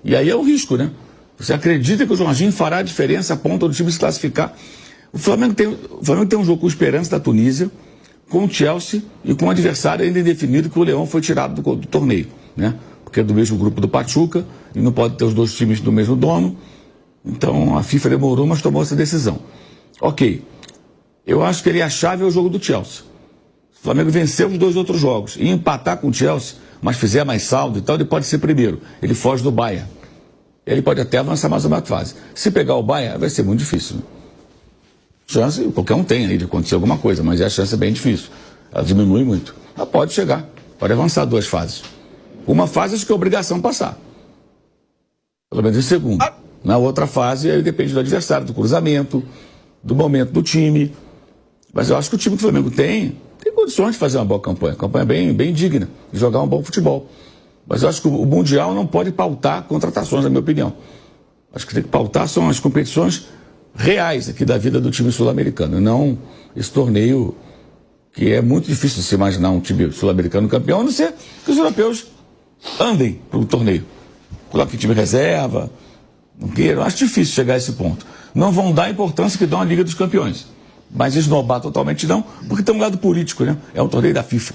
E aí é o risco, né? Você acredita que o Jorginho fará a diferença a ponto do time se classificar? O Flamengo tem um jogo com o Esperance da Tunísia, com o Chelsea e com um adversário ainda indefinido, que o Leão foi tirado do torneio, né? Porque é do mesmo grupo do Pachuca e não pode ter os dois times do mesmo dono. Então a FIFA demorou, mas tomou essa decisão. Ok, eu acho que a chave é o jogo do Chelsea. O Flamengo venceu os 2 outros jogos e empatar com o Chelsea, mas fizer mais saldo e tal, ele pode ser primeiro. Ele foge do Bayern. Ele pode até avançar mais uma fase. Se pegar o Bayern, vai ser muito difícil, né? Chance, qualquer um tem aí de acontecer alguma coisa, mas a chance é bem difícil. Ela diminui muito. Ela pode chegar, pode avançar 2 fases. Uma fase acho que é obrigação passar. Pelo menos em segundo. Na outra fase, aí depende do adversário, do cruzamento, do momento do time. Mas eu acho que o time que o Flamengo tem condições de fazer uma boa campanha. Campanha bem digna, de jogar um bom futebol. Mas eu acho que o Mundial não pode pautar contratações, na minha opinião. Acho que tem que pautar são as competições reais aqui da vida do time sul-americano, não esse torneio que é muito difícil de se imaginar um time sul-americano campeão, a não ser que os europeus andem para o torneio. Coloque time reserva, não queiram. Acho difícil chegar a esse ponto. Não vão dar a importância que dão à Liga dos Campeões. Mas esnobar totalmente não, porque tem um lado político, né? É um torneio da FIFA.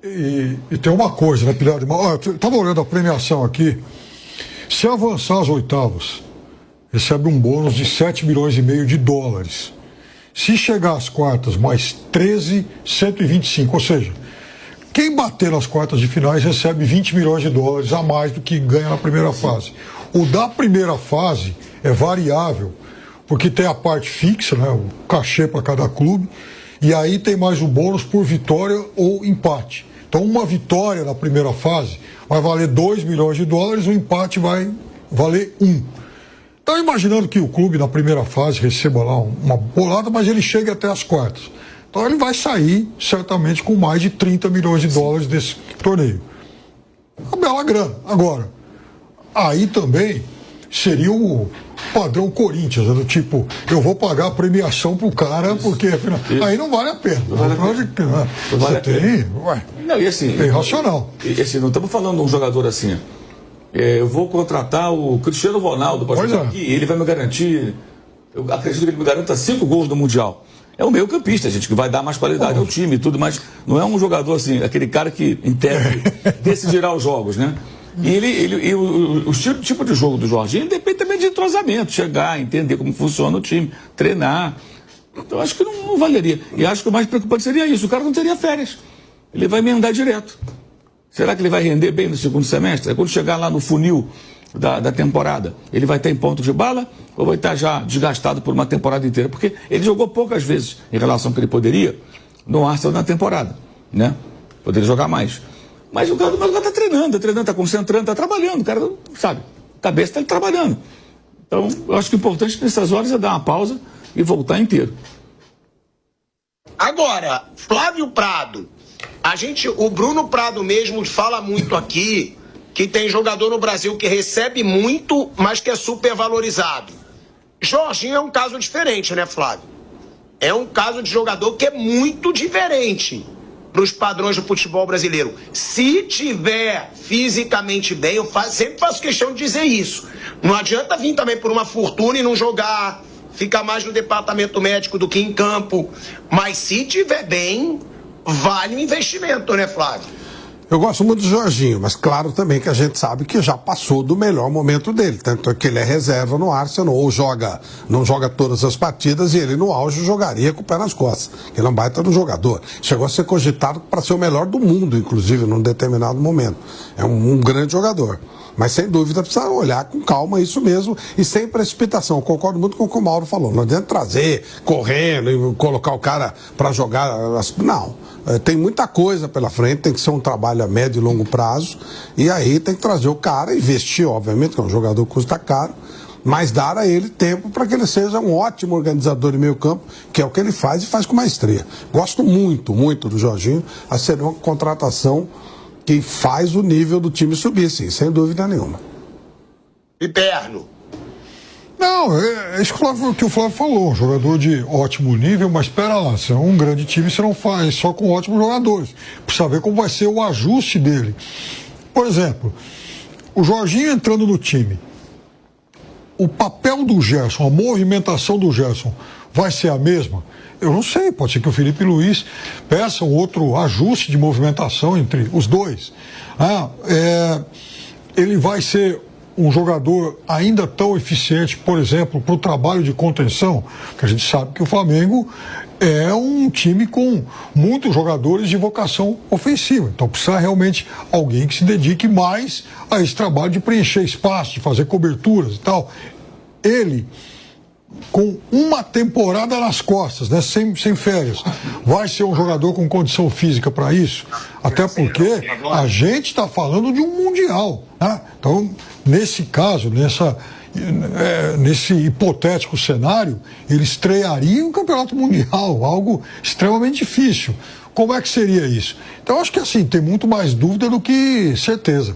E tem uma coisa, né, Pilhar? Eu estava olhando a premiação aqui. Se avançar às oitavas, recebe um bônus de 7 milhões e meio de dólares. Se chegar às quartas, mais 13, 125. Ou seja, quem bater nas quartas de finais recebe 20 milhões de dólares a mais do que ganha na primeira fase. O da primeira fase é variável, porque tem a parte fixa, né, o cachê para cada clube, e aí tem mais o bônus por vitória ou empate. Então, uma vitória na primeira fase vai valer 2 milhões de dólares, o empate vai valer 1. Então, imaginando que o clube na primeira fase receba lá uma bolada, mas ele chegue até as quartas. Então, ele vai sair, certamente, com mais de 30 milhões de dólares desse torneio. Uma bela grana. Agora, aí também seria o padrão Corinthians, do tipo, eu vou pagar a premiação pro cara, porque afinal, aí não vale a pena. Não vale a pena. Você tem, não, e assim, tem racional. E assim, não estamos falando de um jogador assim, eu vou contratar o Cristiano Ronaldo para jogar aqui, ele vai me garantir, eu acredito que ele me garanta 5 gols no Mundial. É o meio campista, gente, que vai dar mais qualidade ao time e tudo, mas não é um jogador assim, aquele cara que, em tese, decidirá os jogos, né? E o tipo de jogo do Jorginho depende também de entrosamento, chegar, entender como funciona o time, treinar. Então acho que não valeria. E acho que o mais preocupante seria isso, o cara não teria férias. Ele vai emendar direto. Será que ele vai render bem no segundo semestre? Quando chegar lá no funil da temporada, ele vai estar em ponto de bala ou vai estar já desgastado por uma temporada inteira? Porque ele jogou poucas vezes em relação ao que ele poderia no Arsenal na temporada, né? Poderia jogar mais. Mas o cara está treinando, está concentrando, está trabalhando. O cara, sabe, a cabeça está trabalhando. Então, eu acho que o importante nessas horas é dar uma pausa e voltar inteiro. Agora, Flávio Prado, o Bruno Prado mesmo fala muito aqui que tem jogador no Brasil que recebe muito, mas que é supervalorizado. Jorginho é um caso diferente, né, Flávio? É um caso de jogador que é muito diferente para os padrões do futebol brasileiro. Se tiver fisicamente bem, eu sempre faço questão de dizer isso. Não adianta vir também por uma fortuna e não jogar, ficar mais no departamento médico do que em campo. Mas se tiver bem, vale o investimento, né, Flávio? Eu gosto muito do Jorginho, mas claro também que a gente sabe que já passou do melhor momento dele. Tanto é que ele é reserva no Arsenal, ou não joga todas as partidas, e ele no auge jogaria com o pé nas costas. Ele é um baita do jogador. Chegou a ser cogitado para ser o melhor do mundo, inclusive, num determinado momento. É um grande jogador. Mas sem dúvida precisa olhar com calma isso mesmo e sem precipitação. Eu concordo muito com o que o Mauro falou. Não adianta trazer, correndo e colocar o cara para jogar. Não. Tem muita coisa pela frente, tem que ser um trabalho a médio e longo prazo. E aí tem que trazer o cara, investir, obviamente, que é um jogador que custa caro, mas dar a ele tempo para que ele seja um ótimo organizador de meio campo, que é o que ele faz e faz com maestria. Gosto muito, muito do Jorginho, a ser uma contratação que faz o nível do time subir, sim, sem dúvida nenhuma. Piperno. Não, é isso que o Flávio falou, um jogador de ótimo nível, mas espera lá, se é um grande time, você não faz só com ótimos jogadores. Precisa ver como vai ser o ajuste dele. Por exemplo, o Jorginho entrando no time, o papel do Gerson, a movimentação do Gerson vai ser a mesma? Eu não sei, pode ser que o Felipe Luiz peça um outro ajuste de movimentação entre os dois. Ele vai ser um jogador ainda tão eficiente, por exemplo, para o trabalho de contenção, porque a gente sabe que o Flamengo é um time com muitos jogadores de vocação ofensiva. Então precisa realmente alguém que se dedique mais a esse trabalho de preencher espaço, de fazer coberturas e tal. Ele, com uma temporada nas costas, né, sem férias, vai ser um jogador com condição física para isso? Até porque a gente está falando de um Mundial, né? Então, nesse caso, nesse hipotético cenário, ele estrearia um campeonato mundial, algo extremamente difícil. Como é que seria isso? Então, acho que assim, tem muito mais dúvida do que certeza.